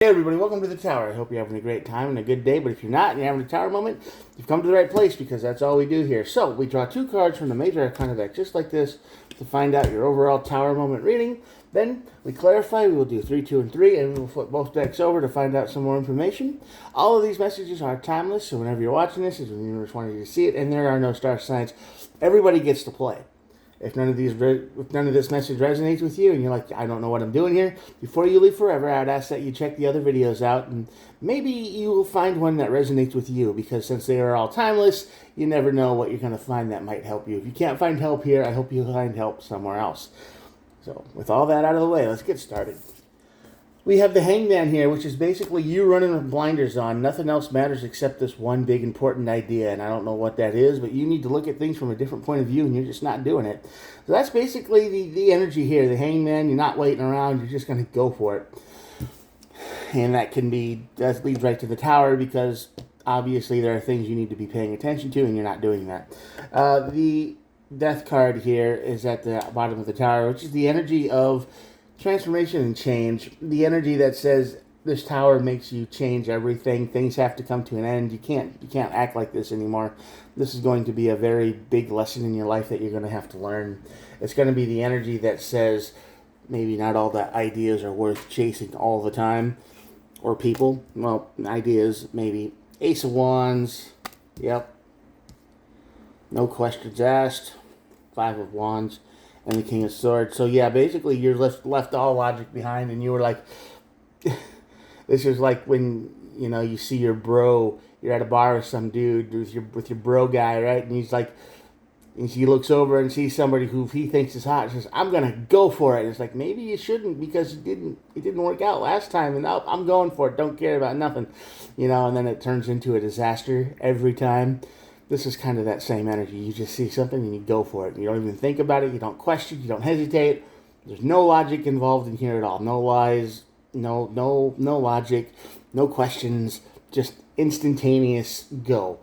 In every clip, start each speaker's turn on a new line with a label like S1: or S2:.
S1: Hey everybody, welcome to the Tower. I hope you're having a great time and a good day, but if you're not and you're having a Tower moment, you've come to the right place because that's all we do here. So, we draw two cards from the Major Arcana deck, just like this, to find out your overall Tower moment reading. Then, we clarify, we will do 3, 2, and 3, and we will flip both decks over to find out some more information. All of these messages are timeless, so whenever you're watching this, is when the universe wanted you to see it, and there are no star signs. Everybody gets to play. If none of this message resonates with you and you're like, I don't know what I'm doing here, before you leave forever, I'd ask that you check the other videos out and maybe you will find one that resonates with you, because since they are all timeless, you never know what you're going to find that might help you. If you can't find help here, I hope you find help somewhere else. So with all that out of the way, let's get started. We have the Hangman here, which is basically you running with blinders on. Nothing else matters except this one big important idea, and I don't know what that is, but you need to look at things from a different point of view, and you're just not doing it. So that's basically the energy here. The Hangman, you're not waiting around, you're just going to go for it. And that leads right to the Tower, because obviously there are things you need to be paying attention to, and you're not doing that. The Death card here is at the bottom of the Tower, which is the energy of transformation and change. The energy that says this tower makes you change everything. Things have to come to an end. You can't act like this anymore. This is going to be a very big lesson in your life that you're going to have to learn. It's going to be the energy that says maybe not all the ideas are worth chasing all the time, or people. Well, ideas maybe. Ace of Wands. Yep. No questions asked. Five of Wands. And the King of Swords. So yeah, basically you're left all logic behind, and you were like, this is like when you see your bro, you're at a bar with some dude with your bro guy, right? And he's like, and he looks over and sees somebody who he thinks is hot. And says, "I'm gonna go for it." And it's like, maybe you shouldn't, because it didn't work out last time, and now I'm going for it. Don't care about nothing, And then it turns into a disaster every time. This is kind of that same energy. You just see something and you go for it. You don't even think about it. You don't question. You don't hesitate. There's no logic involved in here at all. No lies. No logic. No questions. Just instantaneous go.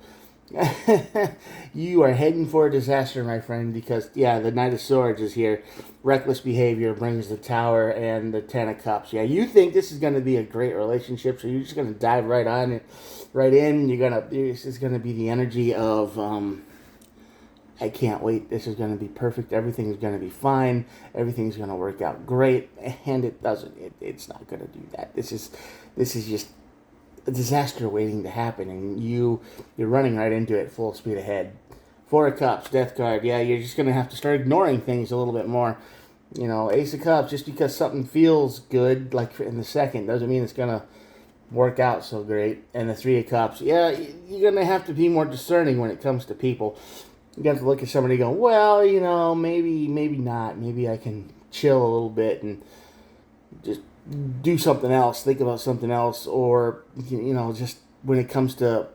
S1: You are heading for a disaster, my friend, because, yeah, the Knight of Swords is here. Reckless behavior brings the Tower and the Ten of Cups. Yeah, you think this is going to be a great relationship, so you're just going to dive right on it, right in. This is going to be the energy of, I can't wait. This is going to be perfect. Everything's going to be fine. Everything's going to work out great, and it doesn't. It's not going to do that. This is just a disaster waiting to happen, and you're running right into it full speed ahead. Four of Cups, Death card. Yeah, you're just going to have to start ignoring things a little bit more. Ace of Cups, just because something feels good, like in the second, doesn't mean it's going to work out so great. And the Three of Cups, yeah, you're going to have to be more discerning when it comes to people. You have to look at somebody and go, well, maybe not. Maybe I can chill a little bit and just do something else, think about something else, or, just when it comes to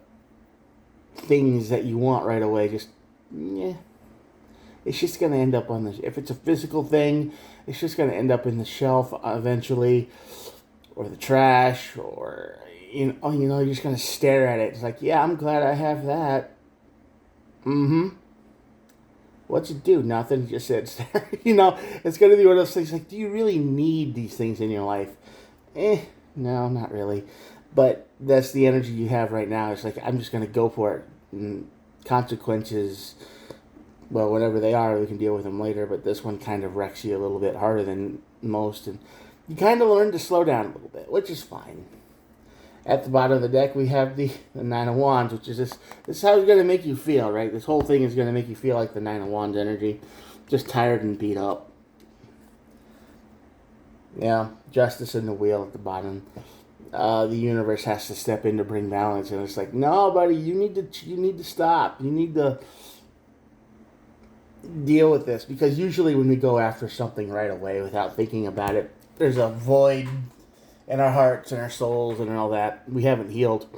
S1: things that you want right away, just, yeah, it's just going to end up if it's a physical thing, it's just going to end up in the shelf eventually, or the trash, or, you're just going to stare at it. It's like, yeah, I'm glad I have that. What's it do? Nothing. Just sits there. It's going to be one of those things like, do you really need these things in your life? No, not really. But that's the energy you have right now. It's like, I'm just going to go for it. And consequences, well, whatever they are, we can deal with them later. But this one kind of wrecks you a little bit harder than most. And you kind of learn to slow down a little bit, which is fine. At the bottom of the deck, we have the Nine of Wands, which is this is how it's going to make you feel, right? This whole thing is going to make you feel like the Nine of Wands energy. Just tired and beat up. Yeah, Justice in the Wheel at the bottom. The universe has to step in to bring balance, and it's like, no, buddy, you need to stop. You need to deal with this, because usually when we go after something right away without thinking about it, there's a void in our hearts and our souls and all that. We haven't healed,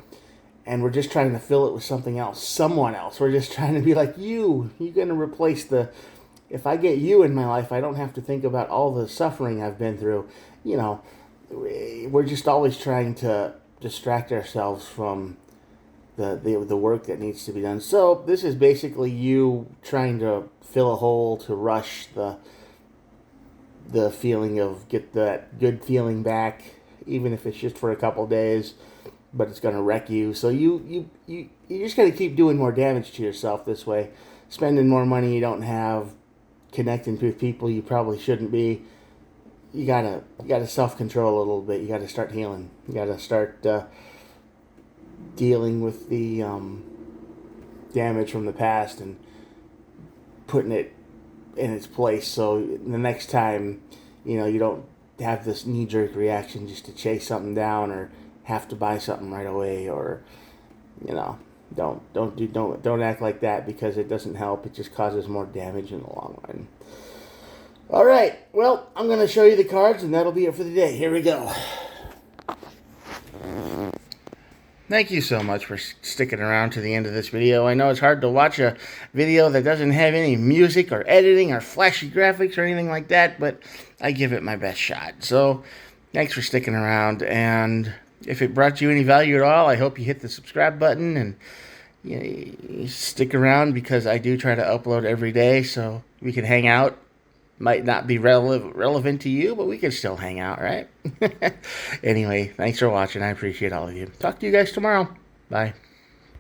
S1: and we're just trying to fill it with something else, someone else. We're just trying to be like, you're going to replace if I get you in my life, I don't have to think about all the suffering I've been through. We're just always trying to distract ourselves from the work that needs to be done. So this is basically you trying to fill a hole, to rush the feeling of, get that good feeling back even if it's just for a couple days, but it's going to wreck you. So you just got to keep doing more damage to yourself this way, spending more money you don't have, connecting with people you probably shouldn't be. You gotta self-control a little bit. You gotta start healing. You gotta start dealing with the damage from the past and putting it in its place. So the next time, you don't have this knee-jerk reaction just to chase something down or have to buy something right away, or don't act like that, because it doesn't help. It just causes more damage in the long run. All right, well, I'm going to show you the cards, and that'll be it for the day. Here we go. Thank you so much for sticking around to the end of this video. I know it's hard to watch a video that doesn't have any music or editing or flashy graphics or anything like that, but I give it my best shot. So thanks for sticking around, and if it brought you any value at all, I hope you hit the subscribe button and you stick around, because I do try to upload every day so we can hang out. Might not be relevant to you, but we can still hang out, right? Anyway, thanks for watching. I appreciate all of you. Talk to you guys tomorrow. Bye.